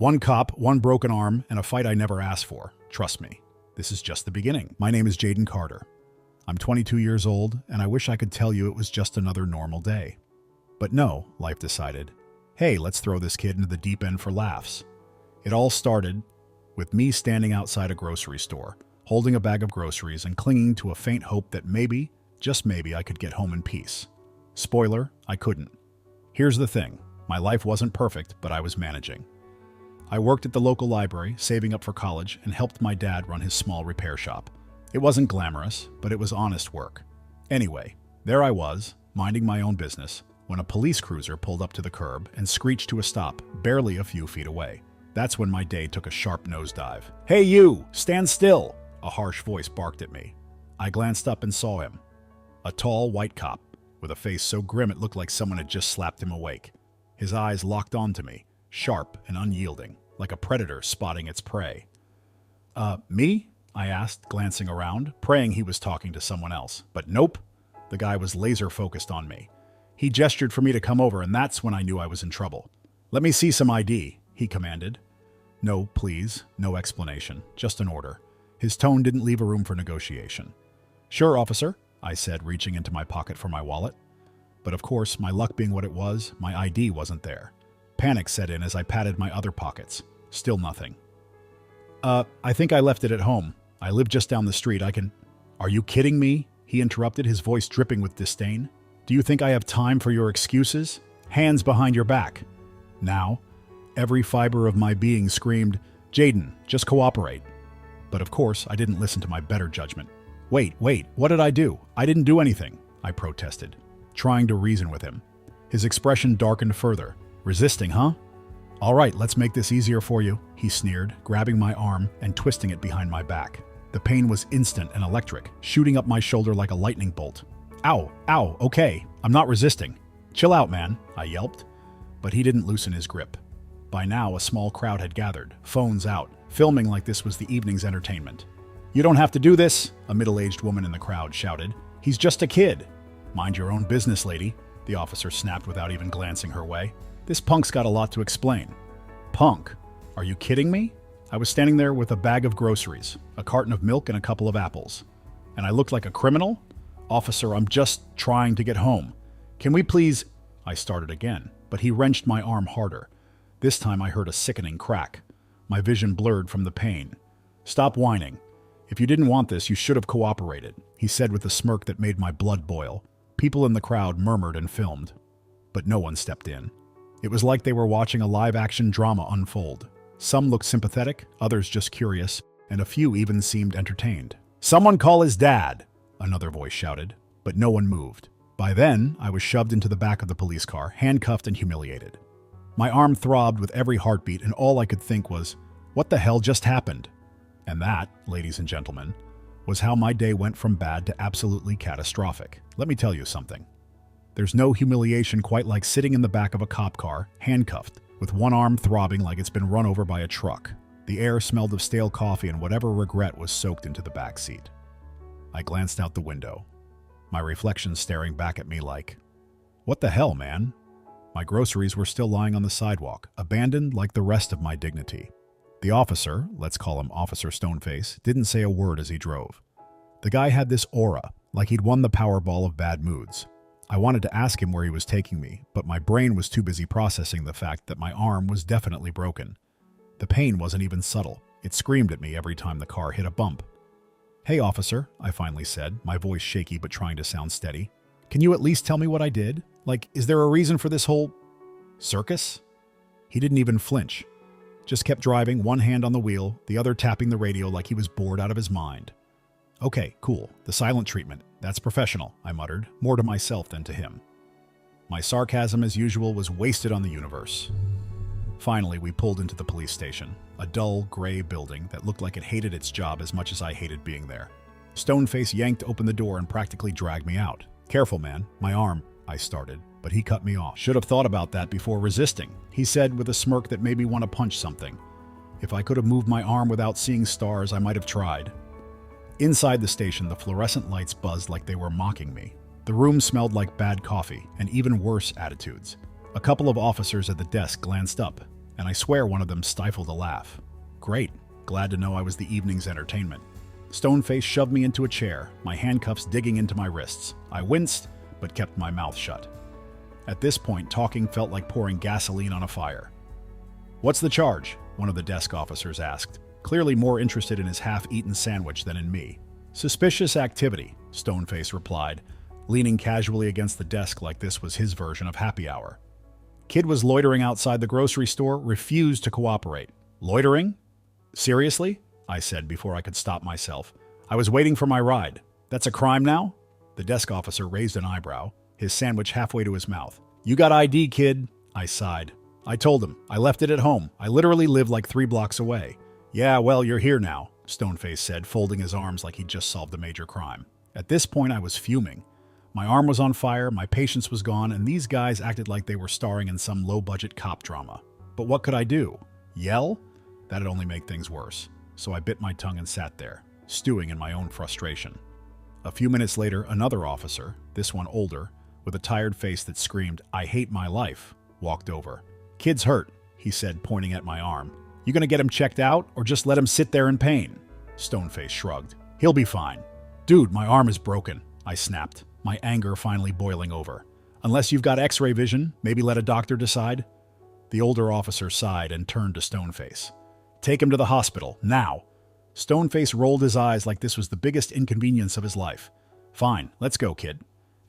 One cop, one broken arm, and a fight I never asked for. Trust me, this is just the beginning. My name is Jaden Carter. I'm 22 years old, and I wish I could tell you it was just another normal day. But no, life decided. Hey, let's throw this kid into the deep end for laughs. It all started with me standing outside a grocery store, holding a bag of groceries and clinging to a faint hope that maybe, just maybe, I could get home in peace. Spoiler, I couldn't. Here's the thing. My life wasn't perfect, but I was managing. I worked at the local library, saving up for college, and helped my dad run his small repair shop. It wasn't glamorous, but it was honest work. Anyway, there I was, minding my own business, when a police cruiser pulled up to the curb and screeched to a stop, barely a few feet away. That's when my day took a sharp nosedive. "Hey you, stand still!" A harsh voice barked at me. I glanced up and saw him. A tall, white cop, with a face so grim it looked like someone had just slapped him awake. His eyes locked onto me, sharp and unyielding, like a predator spotting its prey. Me?" I asked, glancing around, praying he was talking to someone else. But nope, the guy was laser-focused on me. He gestured for me to come over, and that's when I knew I was in trouble. "Let me see some ID," he commanded. "No, please, no explanation, just an order." His tone didn't leave a room for negotiation. "Sure, officer," I said, reaching into my pocket for my wallet. But of course, my luck being what it was, my ID wasn't there. Panic set in as I patted my other pockets. Still nothing. I think I left it at home. I live just down the street. I can..." "Are you kidding me?" he interrupted, his voice dripping with disdain. "Do you think I have time for your excuses? Hands behind your back." Now, every fiber of my being screamed, "Jaden, just cooperate." But of course, I didn't listen to my better judgment. Wait, what did I do? I didn't do anything," I protested, trying to reason with him. His expression darkened further. "Resisting, huh? All right, let's make this easier for you," he sneered, grabbing my arm and twisting it behind my back. The pain was instant and electric, shooting up my shoulder like a lightning bolt. Ow, okay, I'm not resisting. Chill out, man," I yelped. But he didn't loosen his grip. By now, a small crowd had gathered, phones out, filming like this was the evening's entertainment. "You don't have to do this," a middle-aged woman in the crowd shouted. "He's just a kid." "Mind your own business, lady," the officer snapped without even glancing her way. "This punk's got a lot to explain." "Punk? Are you kidding me?" I was standing there with a bag of groceries, a carton of milk and a couple of apples. And I looked like a criminal? "Officer, I'm just trying to get home. Can we please..." I started again, but he wrenched my arm harder. This time I heard a sickening crack. My vision blurred from the pain. "Stop whining. If you didn't want this, you should have cooperated," he said with a smirk that made my blood boil. People in the crowd murmured and filmed, but no one stepped in. It was like they were watching a live-action drama unfold. Some looked sympathetic, others just curious, and a few even seemed entertained. "Someone call his dad," another voice shouted, but no one moved. By then, I was shoved into the back of the police car, handcuffed and humiliated. My arm throbbed with every heartbeat, and all I could think was, what the hell just happened? And that, ladies and gentlemen, was how my day went from bad to absolutely catastrophic. Let me tell you something. There's no humiliation quite like sitting in the back of a cop car, handcuffed, with one arm throbbing like it's been run over by a truck. The air smelled of stale coffee and whatever regret was soaked into the back seat. I glanced out the window, my reflection staring back at me like, what the hell, man? My groceries were still lying on the sidewalk, abandoned like the rest of my dignity. The officer, let's call him Officer Stoneface, didn't say a word as he drove. The guy had this aura, like he'd won the Powerball of bad moods. I wanted to ask him where he was taking me, but my brain was too busy processing the fact that my arm was definitely broken. The pain wasn't even subtle. It screamed at me every time the car hit a bump. "Hey, officer," I finally said, my voice shaky but trying to sound steady. "Can you at least tell me what I did? Like, is there a reason for this whole circus?" He didn't even flinch. Just kept driving, one hand on the wheel, the other tapping the radio like he was bored out of his mind. "Okay, cool. The silent treatment. That's professional," I muttered, more to myself than to him. My sarcasm, as usual, was wasted on the universe. Finally, we pulled into the police station, a dull, gray building that looked like it hated its job as much as I hated being there. Stoneface yanked open the door and practically dragged me out. "Careful, man. My arm," I started, but he cut me off. "Should have thought about that before resisting," he said with a smirk that made me want to punch something. If I could have moved my arm without seeing stars, I might have tried. Inside the station, the fluorescent lights buzzed like they were mocking me. The room smelled like bad coffee and even worse attitudes. A couple of officers at the desk glanced up, and I swear one of them stifled a laugh. Great, glad to know I was the evening's entertainment. Stoneface shoved me into a chair, my handcuffs digging into my wrists. I winced, but kept my mouth shut. At this point, talking felt like pouring gasoline on a fire. "What's the charge?" one of the desk officers asked, clearly more interested in his half-eaten sandwich than in me. "Suspicious activity," Stoneface replied, leaning casually against the desk like this was his version of happy hour. "Kid was loitering outside the grocery store, refused to cooperate." "Loitering? Seriously?" I said before I could stop myself. "I was waiting for my ride. That's a crime now?" The desk officer raised an eyebrow, his sandwich halfway to his mouth. "You got ID, kid," I sighed. "I told him. I left it at home. I literally live like 3 blocks away." "Yeah, well, you're here now," Stoneface said, folding his arms like he'd just solved a major crime. At this point, I was fuming. My arm was on fire, my patience was gone, and these guys acted like they were starring in some low-budget cop drama. But what could I do? Yell? That'd only make things worse. So I bit my tongue and sat there, stewing in my own frustration. A few minutes later, another officer, this one older, with a tired face that screamed, "I hate my life," walked over. "Kid's hurt," he said, pointing at my arm. "You gonna get him checked out, or just let him sit there in pain?" Stoneface shrugged. "He'll be fine." "Dude, my arm is broken," I snapped, my anger finally boiling over. "Unless you've got X-ray vision, maybe let a doctor decide." The older officer sighed and turned to Stoneface. "Take him to the hospital, now." Stoneface rolled his eyes like this was the biggest inconvenience of his life. "Fine, let's go, kid."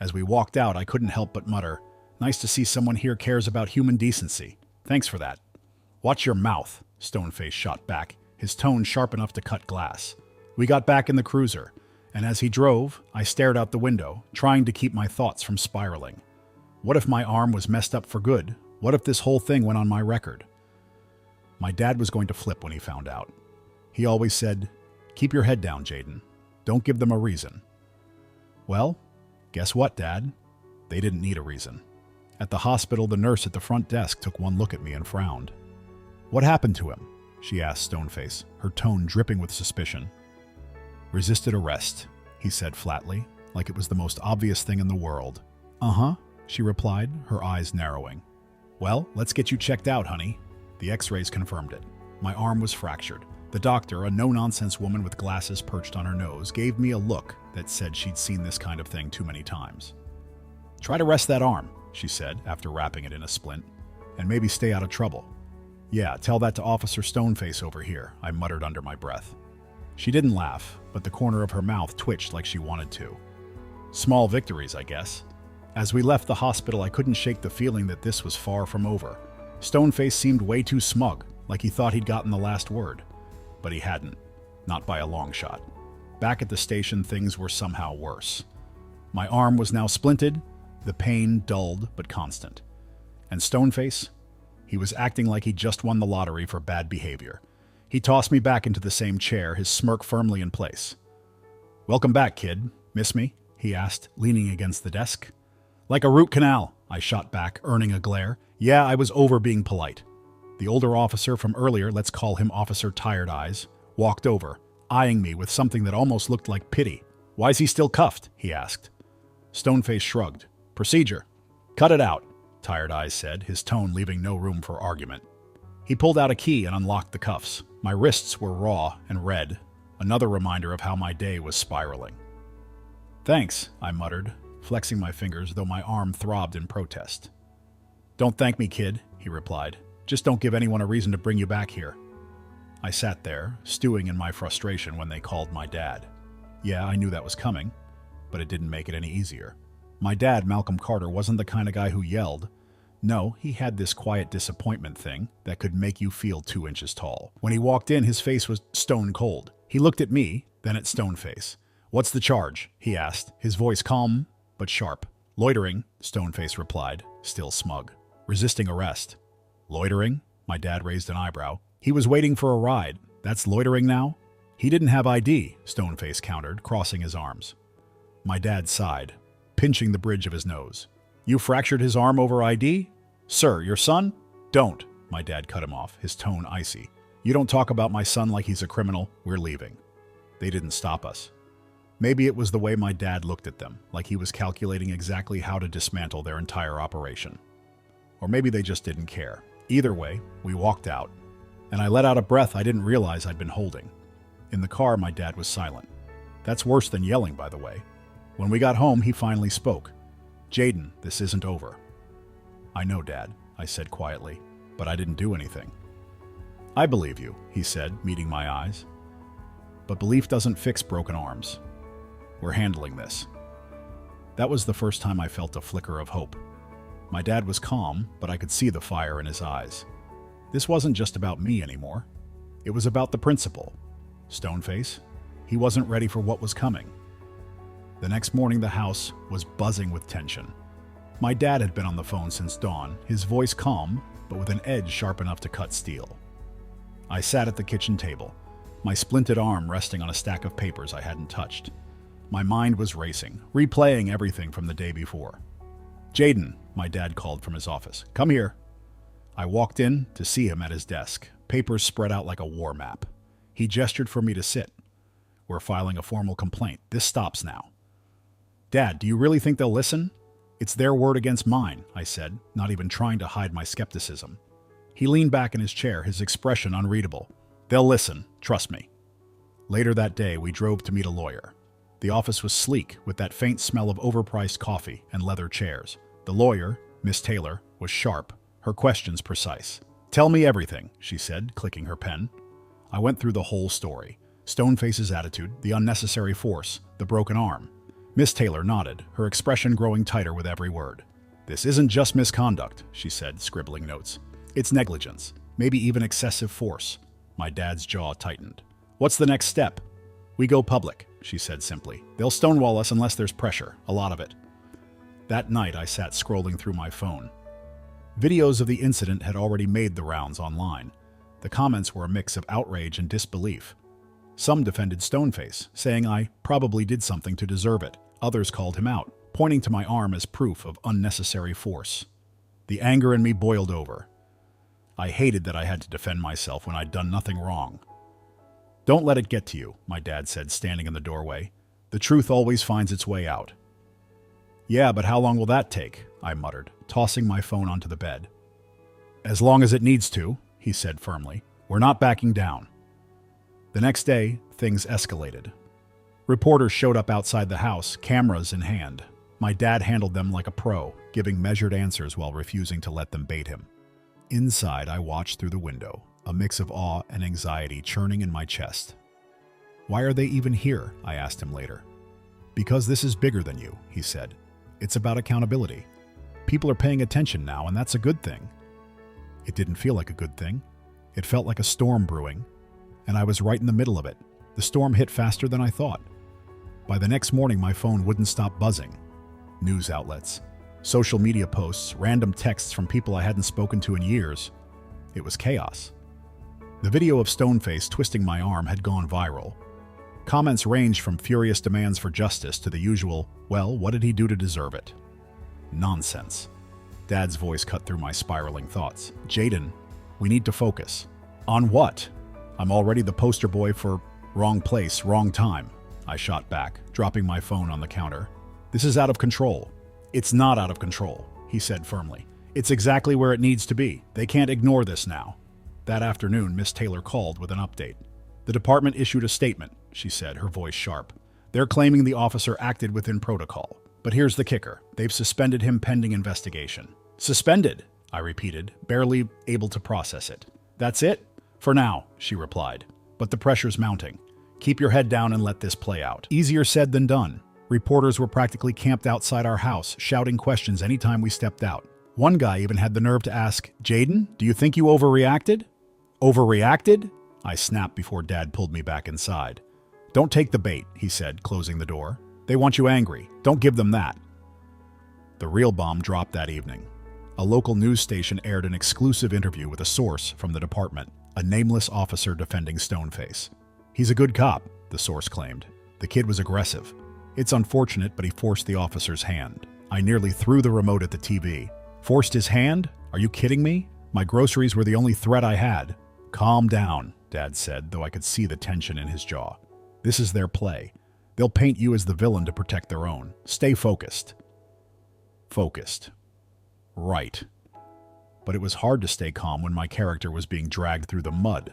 As we walked out, I couldn't help but mutter, "Nice to see someone here cares about human decency. Thanks for that." "Watch your mouth," Stoneface shot back, his tone sharp enough to cut glass. We got back in the cruiser, and as he drove, I stared out the window, trying to keep my thoughts from spiraling. What if my arm was messed up for good? What if this whole thing went on my record? My dad was going to flip when he found out. He always said, "Keep your head down, Jaden. Don't give them a reason." Well, guess what, Dad? They didn't need a reason. At the hospital, the nurse at the front desk took one look at me and frowned. "What happened to him?" she asked Stoneface, her tone dripping with suspicion. "Resisted arrest," he said flatly, like it was the most obvious thing in the world. "Uh-huh," she replied, her eyes narrowing. "Well, let's get you checked out, honey." The x-rays confirmed it. My arm was fractured. The doctor, a no-nonsense woman with glasses perched on her nose, gave me a look that said she'd seen this kind of thing too many times. "Try to rest that arm," she said, after wrapping it in a splint, "and maybe stay out of trouble." "Yeah, tell that to Officer Stoneface over here," I muttered under my breath. She didn't laugh, but the corner of her mouth twitched like she wanted to. Small victories, I guess. As we left the hospital, I couldn't shake the feeling that this was far from over. Stoneface seemed way too smug, like he thought he'd gotten the last word. But he hadn't. Not by a long shot. Back at the station, things were somehow worse. My arm was now splinted, the pain dulled but constant. And Stoneface? He was acting like he'd just won the lottery for bad behavior. He tossed me back into the same chair, his smirk firmly in place. "Welcome back, kid. Miss me?" he asked, leaning against the desk. "Like a root canal," I shot back, earning a glare. Yeah, I was over being polite. The older officer from earlier, let's call him Officer Tired Eyes, walked over, eyeing me with something that almost looked like pity. "Why's he still cuffed?" he asked. Stoneface shrugged. "Procedure." "Cut it out," Tired Eyes said, his tone leaving no room for argument. He pulled out a key and unlocked the cuffs. My wrists were raw and red, another reminder of how my day was spiraling. "Thanks," I muttered, flexing my fingers, though my arm throbbed in protest. "Don't thank me, kid," he replied. "Just don't give anyone a reason to bring you back here." I sat there, stewing in my frustration when they called my dad. Yeah, I knew that was coming, but it didn't make it any easier. My dad, Malcolm Carter, wasn't the kind of guy who yelled. No, he had this quiet disappointment thing that could make you feel 2 inches tall. When he walked in, his face was stone cold. He looked at me, then at Stoneface. "What's the charge?" he asked, his voice calm but sharp. "Loitering," Stoneface replied, still smug. "Resisting arrest." "Loitering?" My dad raised an eyebrow. "He was waiting for a ride. That's loitering now?" "He didn't have ID," Stoneface countered, crossing his arms. My dad sighed, pinching the bridge of his nose. "You fractured his arm over ID? Sir, your son?" "Don't," my dad cut him off, his tone icy. "You don't talk about my son like he's a criminal. We're leaving." They didn't stop us. Maybe it was the way my dad looked at them, like he was calculating exactly how to dismantle their entire operation. Or maybe they just didn't care. Either way, we walked out, and I let out a breath I didn't realize I'd been holding. In the car, my dad was silent. That's worse than yelling, by the way. When we got home, he finally spoke. "Jaden, this isn't over." "I know, Dad," I said quietly, "but I didn't do anything." "I believe you," he said, meeting my eyes. "But belief doesn't fix broken arms. We're handling this." That was the first time I felt a flicker of hope. My dad was calm, but I could see the fire in his eyes. This wasn't just about me anymore. It was about the principal. Stoneface. He wasn't ready for what was coming. The next morning, the house was buzzing with tension. My dad had been on the phone since dawn, his voice calm, but with an edge sharp enough to cut steel. I sat at the kitchen table, my splinted arm resting on a stack of papers I hadn't touched. My mind was racing, replaying everything from the day before. "Jaden," my dad called from his office. "Come here." I walked in to see him at his desk, papers spread out like a war map. He gestured for me to sit. "We're filing a formal complaint. This stops now." "Dad, do you really think they'll listen?" "It's their word against mine," I said, not even trying to hide my skepticism. He leaned back in his chair, his expression unreadable. "They'll listen, trust me." Later that day, we drove to meet a lawyer. The office was sleek, with that faint smell of overpriced coffee and leather chairs. The lawyer, Miss Taylor, was sharp, her questions precise. "Tell me everything," she said, clicking her pen. I went through the whole story. Stoneface's attitude, the unnecessary force, the broken arm. Miss Taylor nodded, her expression growing tighter with every word. "This isn't just misconduct," she said, scribbling notes. "It's negligence, maybe even excessive force." My dad's jaw tightened. "What's the next step?" "We go public," she said simply. "They'll stonewall us unless there's pressure, a lot of it." That night, I sat scrolling through my phone. Videos of the incident had already made the rounds online. The comments were a mix of outrage and disbelief. Some defended Stoneface, saying I probably did something to deserve it. Others called him out, pointing to my arm as proof of unnecessary force. The anger in me boiled over. I hated that I had to defend myself when I'd done nothing wrong. "Don't let it get to you," my dad said, standing in the doorway. "The truth always finds its way out." "Yeah, but how long will that take?" I muttered, tossing my phone onto the bed. "As long as it needs to," he said firmly. "We're not backing down." The next day, things escalated. Reporters showed up outside the house, cameras in hand. My dad handled them like a pro, giving measured answers while refusing to let them bait him. Inside, I watched through the window, a mix of awe and anxiety churning in my chest. "Why are they even here?" I asked him later. "Because this is bigger than you," he said. "It's about accountability. People are paying attention now, and that's a good thing." It didn't feel like a good thing. It felt like a storm brewing, and I was right in the middle of it. The storm hit faster than I thought. By the next morning, my phone wouldn't stop buzzing. News outlets, social media posts, random texts from people I hadn't spoken to in years. It was chaos. The video of Stoneface twisting my arm had gone viral. Comments ranged from furious demands for justice to the usual, "Well, what did he do to deserve it?" Nonsense. Dad's voice cut through my spiraling thoughts. "Jaden, we need to focus." "On what?" "I'm already the poster boy for wrong place, wrong time," I shot back, dropping my phone on the counter. "This is out of control." "It's not out of control," he said firmly. "It's exactly where it needs to be. They can't ignore this now." That afternoon, Miss Taylor called with an update. "The department issued a statement," she said, her voice sharp. "They're claiming the officer acted within protocol. But here's the kicker. They've suspended him pending investigation." "Suspended?" I repeated, barely able to process it. "That's it?" "For now," she replied. "But the pressure's mounting. Keep your head down and let this play out." Easier said than done. Reporters were practically camped outside our house, shouting questions anytime we stepped out. One guy even had the nerve to ask, "Jaden, do you think you overreacted?" "Overreacted?" I snapped before Dad pulled me back inside. "Don't take the bait," he said, closing the door. "They want you angry. Don't give them that." The real bomb dropped that evening. A local news station aired an exclusive interview with a source from the department, a nameless officer defending Stoneface. "He's a good cop," the source claimed. "The kid was aggressive. It's unfortunate, but he forced the officer's hand. I nearly threw the remote at the TV. Forced his hand? Are you kidding me? My groceries were the only threat I had." "Calm down," Dad said, though I could see the tension in his jaw. "This is their play. They'll paint you as the villain to protect their own. Stay focused." Focused. Right. but it was hard to stay calm when my character was being dragged through the mud.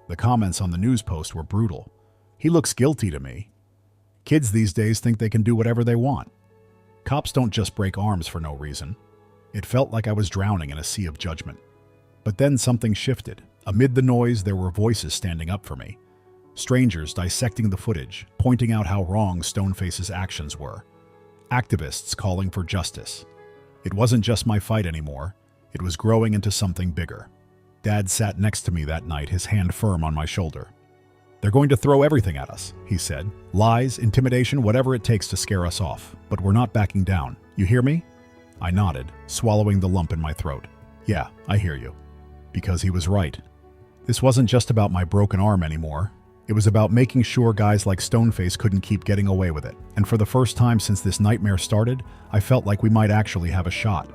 The comments on the news post were brutal. "He looks guilty to me." Kids these days think they can do whatever they want. Cops don't just break arms for no reason. It felt like I was drowning in a sea of judgment. But then something shifted. Amid the noise, there were voices standing up for me. Strangers dissecting the footage, pointing out how wrong Stoneface's actions were. Activists calling for justice. It wasn't just my fight anymore. It was growing into something bigger. Dad sat next to me that night, his hand firm on my shoulder. "They're going to throw everything at us," he said. "Lies, intimidation, whatever it takes to scare us off. But we're not backing down. You hear me?" I nodded, swallowing the lump in my throat. "Yeah, I hear you." Because he was right. This wasn't just about my broken arm anymore. It was about making sure guys like Stoneface couldn't keep getting away with it. And for the first time since this nightmare started, I felt like we might actually have a shot.